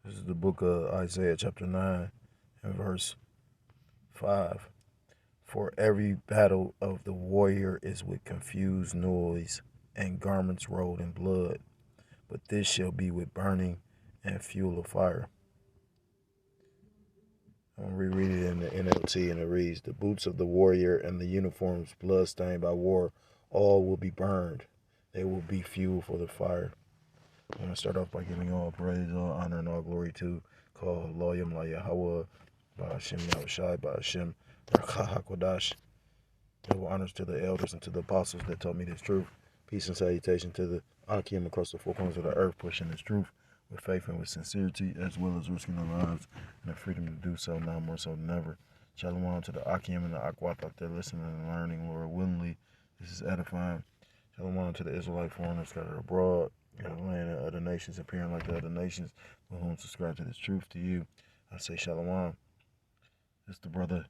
This is the book of Isaiah, chapter 9, and verse 5. For every battle of the warrior is with confused noise and garments rolled in blood, but this shall be with burning and fuel of fire. I'm going to reread it in the NLT, and it reads, the boots of the warrior and the uniforms blood-stained by war, all will be burned. They will be fuel for the fire. I'm going to start off by giving all praise, all honor, and all glory to Call Loyam La Yahweh, by Hashem Yahushai, by Hashem Rakah HaKodash. Double honors to the elders and to the apostles that taught me this truth. Peace and salutation to the Akim across the four corners of the earth, pushing this truth with faith and with sincerity, as well as risking their lives and the freedom to do so now more so than ever. Shalom to the Akim and the Akwat out there listening and learning, Lord, willingly. This is edifying. Shalom to the Israelite foreigners scattered abroad, in the land of other nations, appearing like the other nations, with whom subscribe to this truth to you. I say Shalom. It's the brother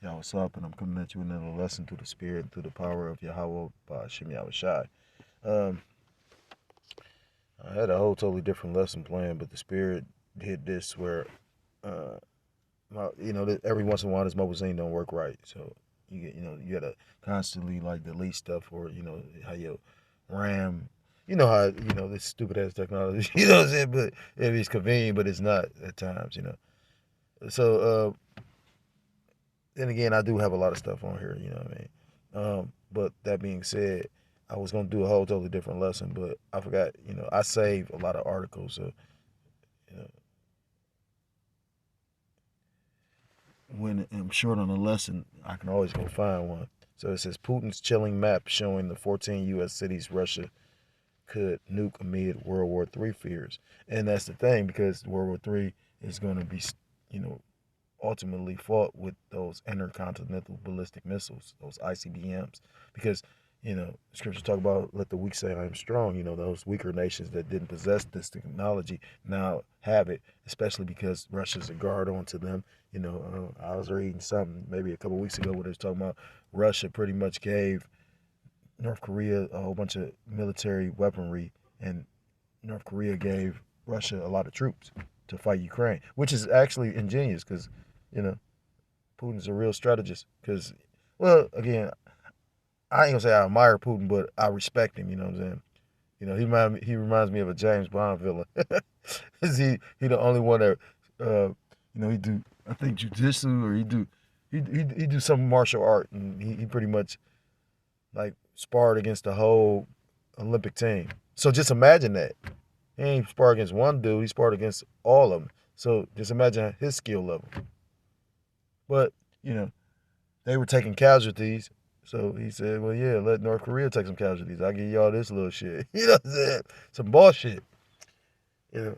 Y'all, what's up? And I'm coming at you with another lesson through the Spirit, through the power of Yahweh by Hashem Yahushai. I had a whole totally different lesson plan, but the Spirit did this where, every once in a while this mobile zine don't work right. So you gotta constantly like delete stuff, or how your RAM. How this stupid ass technology. You know what I'm saying? But it's convenient, but it's not at times. So. Then again, I do have a lot of stuff on here, you know what I mean? But that being said, I was going to do a whole totally different lesson, but I forgot, I saved a lot of articles. So, when I'm short on a lesson, I can always go find one. So it says Putin's chilling map showing the 14 U.S. cities Russia could nuke amid World War III fears. And that's the thing, because World War III is going to be, ultimately fought with those intercontinental ballistic missiles, those ICBMs, because scriptures talk about let the weak say I am strong. Those weaker nations that didn't possess this technology now have it, especially because Russia's a guard onto them. I was reading something maybe a couple of weeks ago where they was talking about Russia pretty much gave North Korea a whole bunch of military weaponry, and North Korea gave Russia a lot of troops to fight Ukraine, which is actually ingenious because Putin's a real strategist. Because, well, again, I ain't gonna say I admire Putin, but I respect him. You know what I'm saying? He reminds me of a James Bond villain. Is he the only one that he do, I think, jujitsu, or he do some martial art, and he pretty much like sparred against the whole Olympic team. So just imagine that. He ain't sparred against one dude, he sparred against all of them. So just imagine his skill level. But, they were taking casualties. So he said, well, yeah, let North Korea take some casualties. I'll give y'all this little shit. You know what I'm saying? Some bullshit. It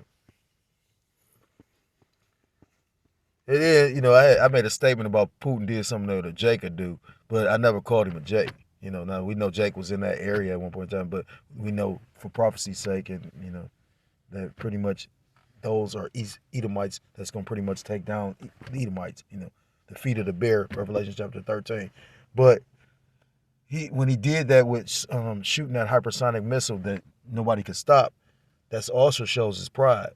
is, I made a statement about Putin did something that Jake could do, but I never called him a Jake. Now we know Jake was in that area at one point in time, but we know for prophecy's sake, and, that pretty much those are Edomites that's going to pretty much take down the Edomites, the feet of the bear, Revelation chapter 13. But when he did that with shooting that hypersonic missile that nobody could stop, that also shows his pride.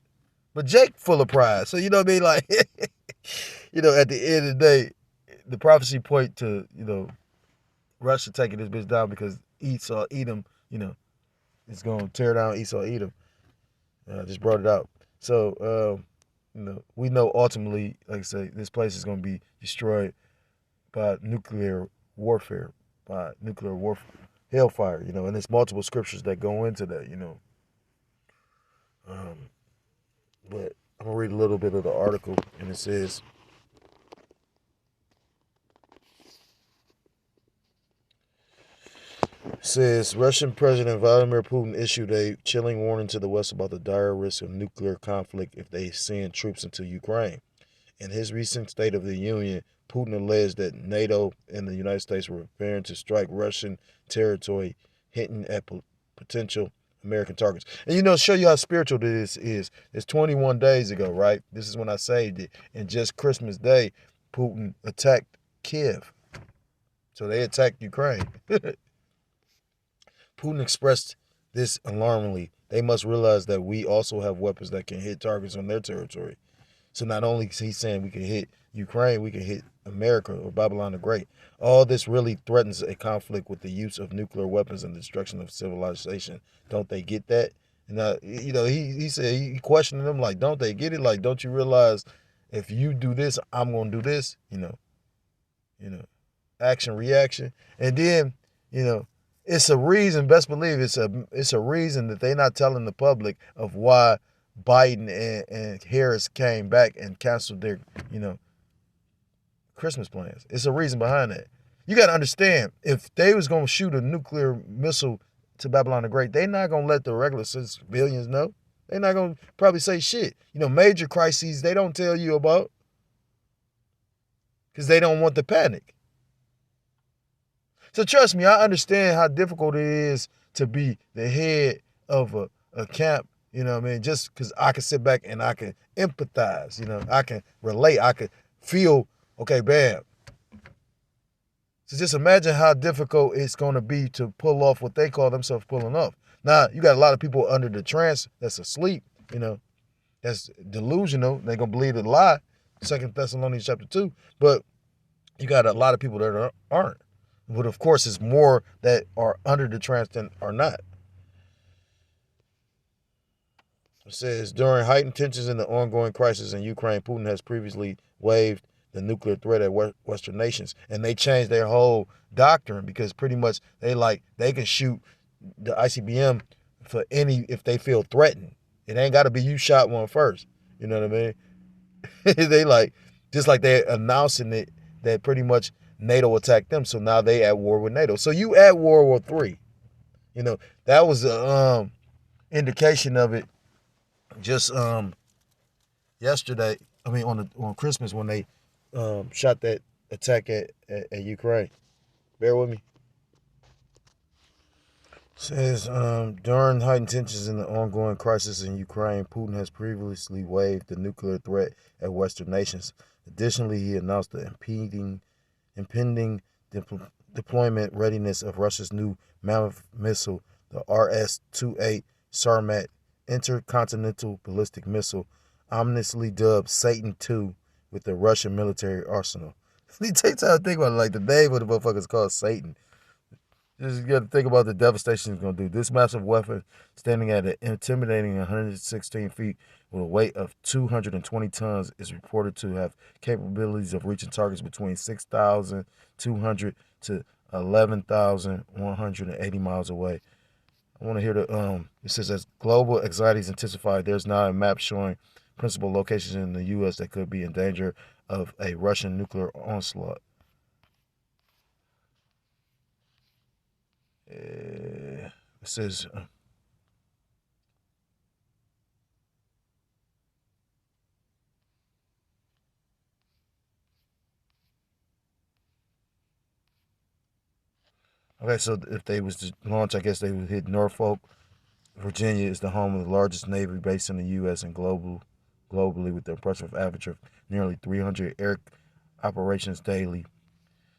But Jake full of pride. So, you know what I mean? Like, at the end of the day, the prophecy point to, Russia taking this bitch down because Esau, Edom, is going to tear down Esau, Edom. I just brought it out. So, we know ultimately, like I say, this place is going to be destroyed by nuclear warfare, hellfire, and there's multiple scriptures that go into that, But I'm going to read a little bit of the article, and it says Russian President Vladimir Putin issued a chilling warning to the West about the dire risk of nuclear conflict if they send troops into Ukraine. In his recent State of the Union, Putin alleged that NATO and the United States were preparing to strike Russian territory, hinting at potential American targets. And show you how spiritual this is. It's 21 days ago, right? This is when I saved it. And just Christmas Day, Putin attacked Kiev. So they attacked Ukraine. Putin expressed this alarmingly they must realize that we also have weapons that can hit targets on their territory. So not only is he saying we can hit Ukraine, we can hit America or Babylon the Great. All this really threatens a conflict with the use of nuclear weapons and destruction of civilization. Don't they get that? And he said he questioned them like, don't they get it? Like, don't you realize if you do this, I'm gonna do this? Action reaction, and then it's a reason. Best believe it's a reason that they're not telling the public of why Biden and Harris came back and canceled their Christmas plans. It's a reason behind that. You got to understand, if they was gonna shoot a nuclear missile to Babylon the Great, they're not gonna let the regular civilians know. They're not gonna probably say shit. Major crises they don't tell you about because they don't want the panic. So trust me, I understand how difficult it is to be the head of a camp, just because I can sit back and I can empathize, I can relate, I can feel, okay, bam. So just imagine how difficult it's going to be to pull off what they call themselves pulling off. Now, you got a lot of people under the trance that's asleep, that's delusional. They're going to believe the lie, 2 Thessalonians chapter 2. But you got a lot of people that aren't. But of course, it's more that are under the trance than are not. It says, during heightened tensions in the ongoing crisis in Ukraine, Putin has previously waived the nuclear threat at Western nations. And they changed their whole doctrine because pretty much they can shoot the ICBM for if they feel threatened. It ain't got to be you shot one first. You know what I mean? They just like they announcing it that pretty much NATO attacked them, so now they at war with NATO. So you at World War III. That was a indication of it just yesterday. I mean on Christmas when they shot that attack at Ukraine. Bear with me. It says, during heightened tensions in the ongoing crisis in Ukraine, Putin has previously waived the nuclear threat at Western nations. Additionally, he announced the impending deployment readiness of Russia's new Mammoth missile, the RS-28 Sarmat intercontinental ballistic missile, ominously dubbed Satan II, with the Russian military arsenal. It takes time to think about it, like the name of the motherfucker is called Satan. Just got to think about the devastation it's going to do. This massive weapon, standing at an intimidating 116 feet with a weight of 220 tons, is reported to have capabilities of reaching targets between 6,200 to 11,180 miles away. I want to hear it says, as global anxieties intensify, there's now a map showing principal locations in the U.S. that could be in danger of a Russian nuclear onslaught. It says, okay, so if they was to launch, I guess they would hit Norfolk. Virginia is the home of the largest Navy base in the U.S. and globally, with the impressive average of nearly 300 air operations daily. It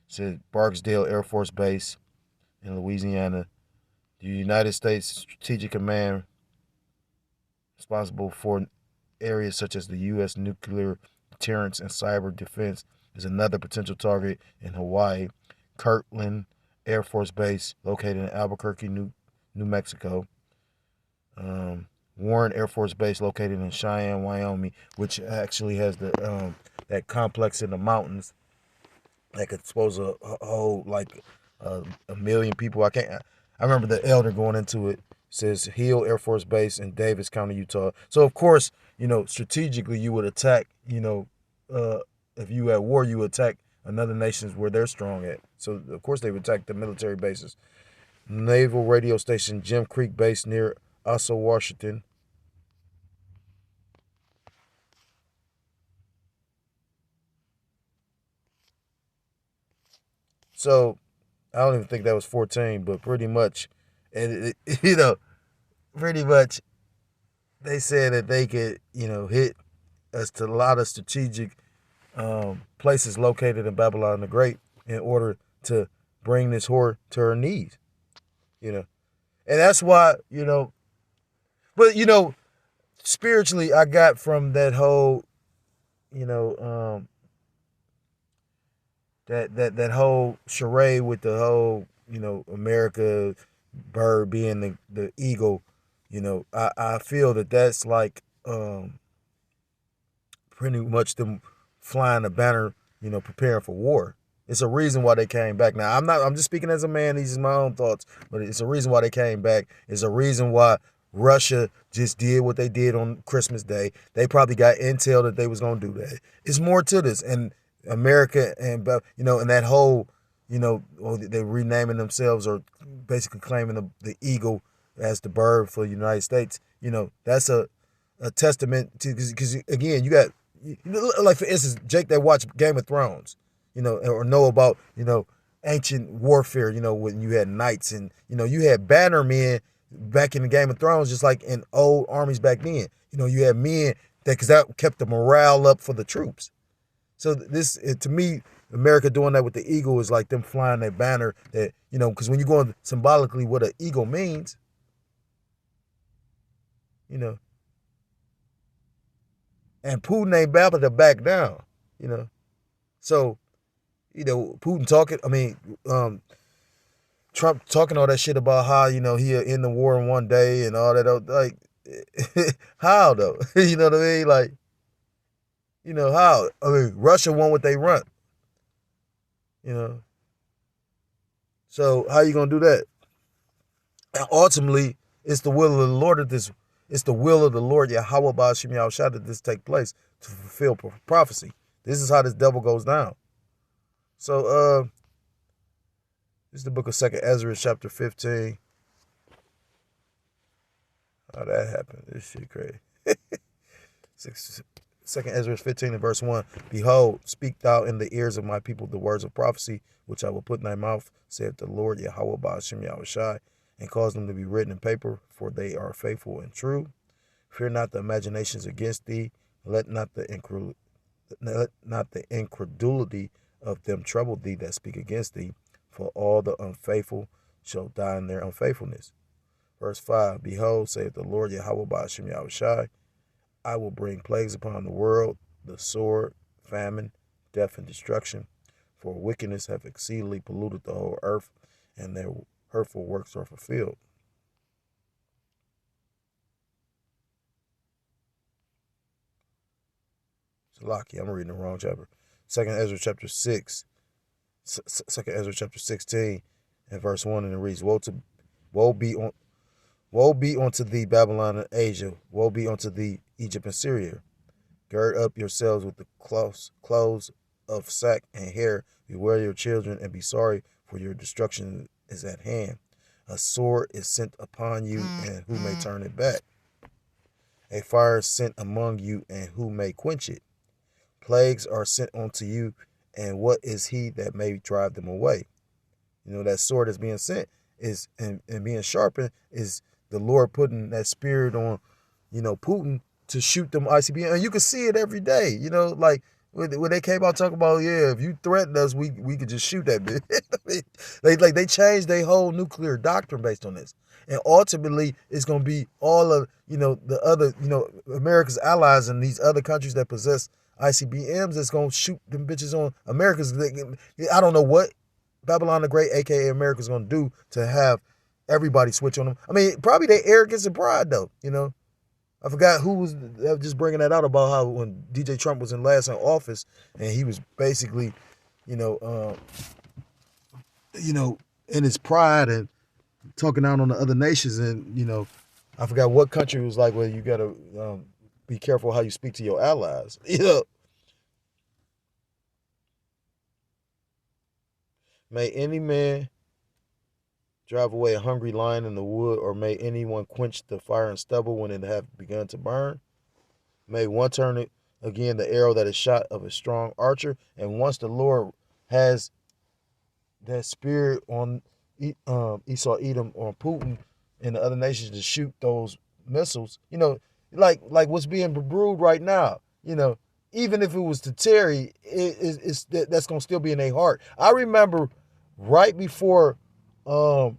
said Barksdale Air Force Base in Louisiana, the United States Strategic Command, responsible for areas such as the U.S. nuclear deterrence and cyber defense, is another potential target in Hawaii. Kirtland Air Force Base, located in Albuquerque, New Mexico. Warren Air Force Base, located in Cheyenne, Wyoming, which actually has the that complex in the mountains that could suppose to hold like a million people. I remember the elder going into it. Says Hill Air Force Base in Davis County, Utah. So of course, strategically you would attack. If you at war, you attack another nations where they're strong at. So of course they would attack the military bases. Naval radio station Jim Creek Base near Osso, Washington. So I don't even think that was 14, but pretty much, and pretty much they said that they could, hit us to a lot of strategic places located in Babylon the Great in order to bring this whore to her knees, And that's why, But spiritually, I got from that whole, that whole charade with the whole, America bird being the eagle. I feel that that's like pretty much them flying a banner, preparing for war. It's a reason why they came back. Now I'm just speaking as a man, these are my own thoughts, but it's a reason why they came back. It's a reason why Russia just did what they did on Christmas Day. They probably got intel that they was gonna do that. It's more to this. And America and and that whole, they're renaming themselves or basically claiming the eagle as the bird for the United States. That's a testament to, because again, you got, like for instance, Jake that watched Game of Thrones, or know about, ancient warfare, when you had knights and, you had banner men back in the Game of Thrones, just like in old armies back then. You had men because that kept the morale up for the troops. So this, to me, America doing that with the eagle is like them flying that banner that, because when you go on symbolically what an eagle means, and Putin ain't about to back down, So, Putin talking, Trump talking all that shit about how, he'll end the war in one day and all that. Like, how though? You know what I mean? Like, how? Russia won what they run, So how you going to do that? And ultimately, it's the will of the Lord it's the will of the Lord, Yahweh Ba'ashim Yahushua, that this take place to fulfill prophecy. This is how this devil goes down. So, this is the book of 2nd Ezra, chapter 15. How that happened? This shit crazy. 2nd Ezra 15 and verse 1. Behold, speak thou in the ears of my people the words of prophecy, which I will put in thy mouth, saith the Lord, Yahweh Ba'ashim Yahushua, and cause them to be written in paper, for they are faithful and true. Fear not the imaginations against thee. Let not the incredulity of them trouble thee that speak against thee, for all the unfaithful shall die in their unfaithfulness. Verse 5, Behold, saith the Lord Yahweh Ba'ashim Yahushua, I will bring plagues upon the world, the sword, famine, death, and destruction, for wickedness have exceedingly polluted the whole earth, and their hurtful works are fulfilled. Salaki, I'm reading the wrong chapter. 2nd Ezra chapter 6. 2nd Ezra chapter 16 and verse 1, and it reads, Woe be unto thee, Babylon and Asia. Woe be unto thee, Egypt and Syria. Gird up yourselves with the clothes of sack and hair. Beware your children, and be sorry, for your destruction is at hand. A sword is sent upon you, and who may turn it back? A fire is sent among you, and who may quench it? Plagues are sent unto you, and what is he that may drive them away? That sword is being sent is and being sharpened is the Lord putting that spirit on, Putin to shoot them ICBM. And you can see it every day, like when they came out talking about, if you threaten us, we could just shoot that bitch. they changed their whole nuclear doctrine based on this. And ultimately, it's going to be all of, the other, America's allies and these other countries that possess ICBMs that's going to shoot them bitches on America's. I don't know what Babylon the Great, a.k.a. America's going to do to have everybody switch on them. Probably their arrogance and pride, though, I forgot who was just bringing that out about how when DJ Trump was in office and he was basically, in his pride and talking out on the other nations. And, I forgot what country was like, well, you got to be careful how you speak to your allies, May any man drive away a hungry lion in the wood, or may anyone quench the fire and stubble when it have begun to burn? May one turn it again the arrow that is shot of a strong archer. And once the Lord has that spirit on Esau, Edom, or Putin and the other nations to shoot those missiles, like what's being brewed right now, even if it was to Terry, that's going to still be in their heart. I remember right before Putin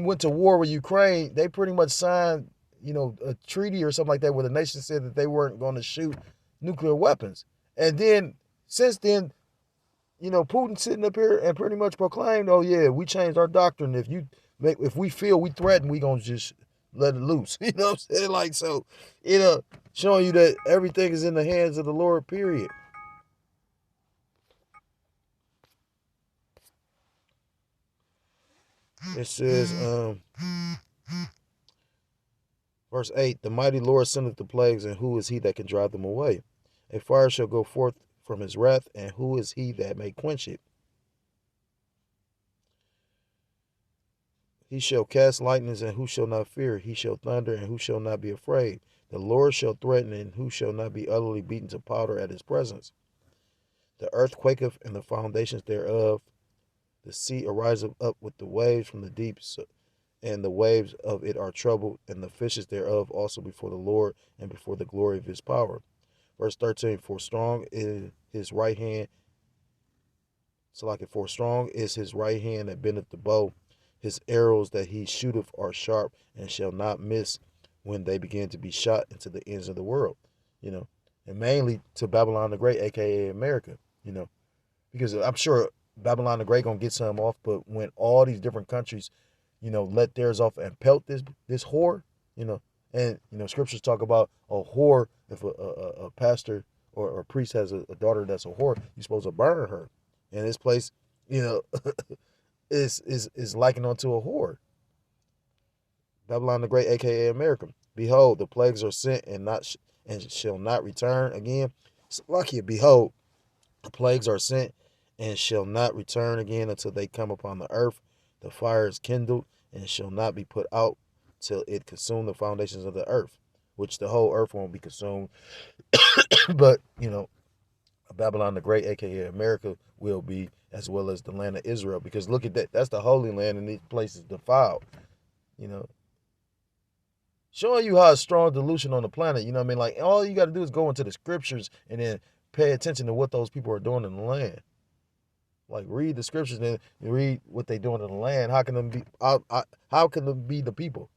went to war with Ukraine, they pretty much signed a treaty or something like that where the nation said that they weren't going to shoot nuclear weapons. And then since then, Putin sitting up here and pretty much proclaimed, "Oh yeah, we changed our doctrine. If we feel we threaten, we gonna just let it loose." You know what I'm saying? Like, so, showing you that everything is in the hands of the Lord. Period. It says, verse 8, the mighty Lord sendeth the plagues, and who is he that can drive them away? A fire shall go forth from his wrath, and who is he that may quench it? He shall cast lightnings, and who shall not fear? He shall thunder, and who shall not be afraid? The Lord shall threaten, and who shall not be utterly beaten to powder at his presence? The earth quaketh, and the foundations thereof. The sea ariseth up with the waves from the deep, and the waves of it are troubled, and the fishes thereof also before the Lord, and before the glory of his power. Verse 13, for strong is his right hand. For strong is his right hand that bendeth the bow. His arrows that he shooteth are sharp, and shall not miss when they begin to be shot into the ends of the world. And mainly to Babylon the Great, aka America. Because I'm sure Babylon the Great gonna get some off, but when all these different countries, let theirs off and pelt this whore, and scriptures talk about a whore. If a pastor or a priest has a daughter that's a whore, you're supposed to burn her. And this place, is likened unto a whore. Babylon the Great, aka America. Behold, the plagues are sent and shall not return again. Salakia, behold, the plagues are sent and shall not return again until they come upon the earth. The fire is kindled and shall not be put out till it consume the foundations of the earth, which the whole earth won't be consumed. But, Babylon the Great, aka America, will be, as well as the land of Israel. Because look at that. That's the Holy Land, and these places defiled. Showing you how it's strong delusion on the planet. You know what I mean? Like, all you got to do is go into the scriptures and then pay attention to what those people are doing in the land. Like, read the scriptures and read what they're doing in the land. How can them be? How can them be the people?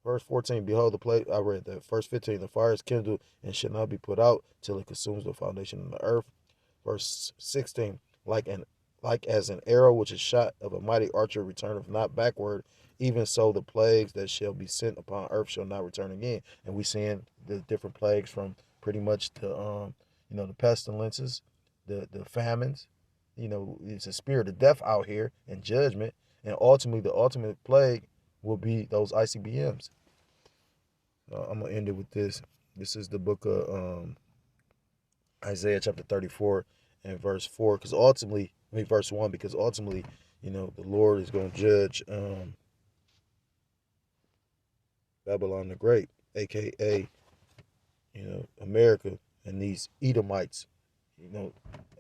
Verse 14, behold the plague. I read that. Verse 15, the fire is kindled and shall not be put out till it consumes the foundation of the earth. Verse 16, like as an arrow which is shot of a mighty archer returneth not backward, even so the plagues that shall be sent upon earth shall not return again. And we seeing the different plagues from pretty much the the pestilences, the famines. It's a spirit of death out here and judgment, and ultimately the ultimate plague will be those ICBMs. I'm gonna end it with this. This is the book of Isaiah chapter 34 and verse 4, because ultimately, verse 1, because ultimately, the Lord is going to judge Babylon the Great, aka America, and these Edomites,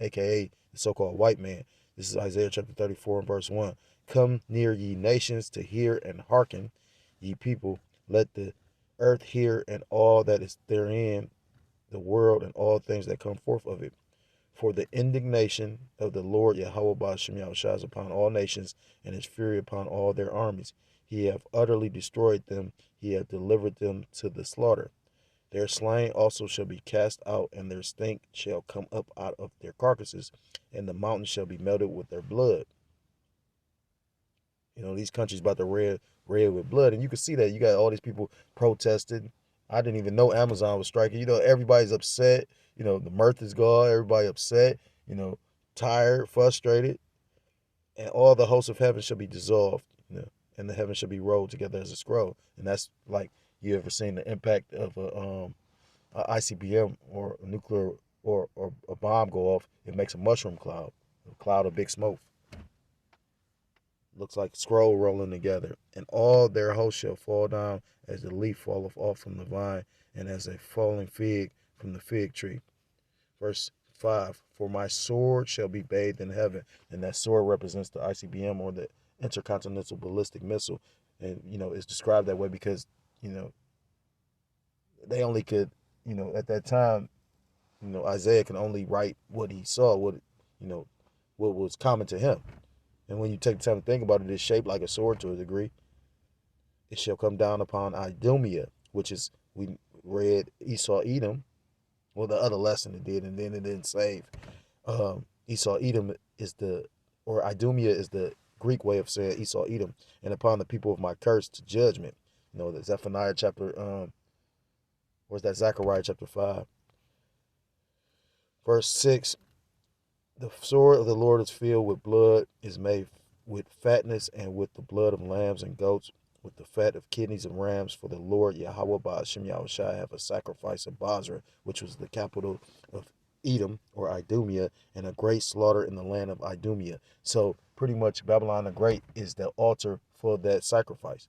aka the so-called white man. This is Isaiah chapter 34 and verse 1. Come near, ye nations, to hear and hearken, ye people. Let the earth hear and all that is therein, the world and all things that come forth of it. For the indignation of the Lord Yahweh Ba'ashem Yahushua is upon all nations, and his fury upon all their armies. He hath utterly destroyed them, he hath delivered them to the slaughter. Their slain also shall be cast out, and their stink shall come up out of their carcasses, and the mountains shall be melted with their blood. These countries about to red with blood, and you can see that. You got all these people protesting. I didn't even know Amazon was striking. Everybody's upset. The mirth is gone. Everybody upset. Tired, frustrated, and all the hosts of heaven shall be dissolved. And the heaven shall be rolled together as a scroll. And that's like, you ever seen the impact of a ICBM or a nuclear or a bomb go off? It makes a mushroom cloud, a cloud of big smoke. Looks like scroll rolling together, and all their hosts shall fall down as the leaf falleth off from the vine, and as a falling fig from the fig tree. Verse 5, for my sword shall be bathed in heaven. And that sword represents the ICBM, or the intercontinental ballistic missile. And, it's described that way because, they only could, at that time, Isaiah can only write what he saw, what was common to him. And when you take the time to think about it, it's shaped like a sword to a degree. it shall come down upon Idumea, which is, we read Esau Edom. Well, the other lesson it did, and then it didn't save. Esau Edom is the, or Idumea is the Greek way of saying Esau Edom, and upon the people of my curse to judgment. You know, the Zephaniah chapter, where's that? Zechariah chapter 5, verse 6. The sword of the Lord is filled with blood, is made with fatness, and with the blood of lambs and goats, with the fat of kidneys and rams. For the Lord Yahweh Ba'ashem Yahushai have a sacrifice in Basra, which was the capital of Edom or Idumea, and a great slaughter in the land of Idumea. So pretty much Babylon the Great is the altar for that sacrifice.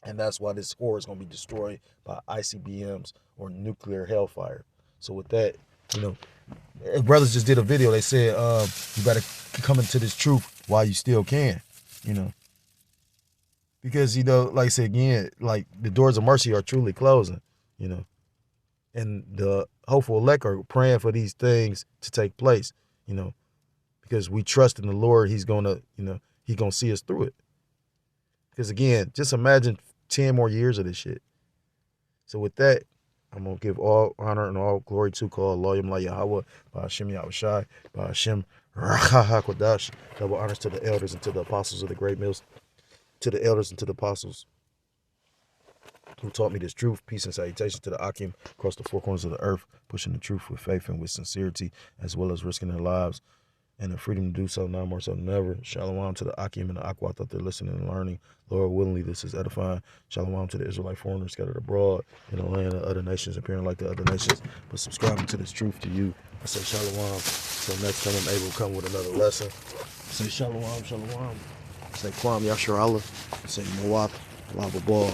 And that's why this ore is going to be destroyed by ICBMs or nuclear hellfire. So with that, you know, brothers just did a video. They said, you better come into this truth while you still can, you know. Because, you know, like I said again, like the doors of mercy are truly closing, you know. And the hopeful elect are praying for these things to take place, you know. Because we trust in the Lord, he's going to, you know, he's going to see us through it. Because again, just imagine 10 more years of this shit. So with that, I'm going to give all honor and all glory to call Allah Yahweh Yahweh, Ba'ashem Yahushai, Ba'ashem Racha HaKodash. Double honors to the elders and to the apostles of the great mills, to the elders and to the apostles who taught me this truth. Peace and salutation to the Akim across the four corners of the earth, pushing the truth with faith and with sincerity, as well as risking their lives and the freedom to do so now more so than ever. Shalom to the Akim and the Akwat out there listening and learning. Lord, willingly, this is edifying. Shalom to the Israelite foreigners scattered abroad in the land of other nations, appearing like the other nations, but subscribing to this truth to you. I say shalom. So next time I'm able to come with another lesson. I say shalom, shalom. I say Kwam Yashar Allah. I say Mawat, Lava Ball.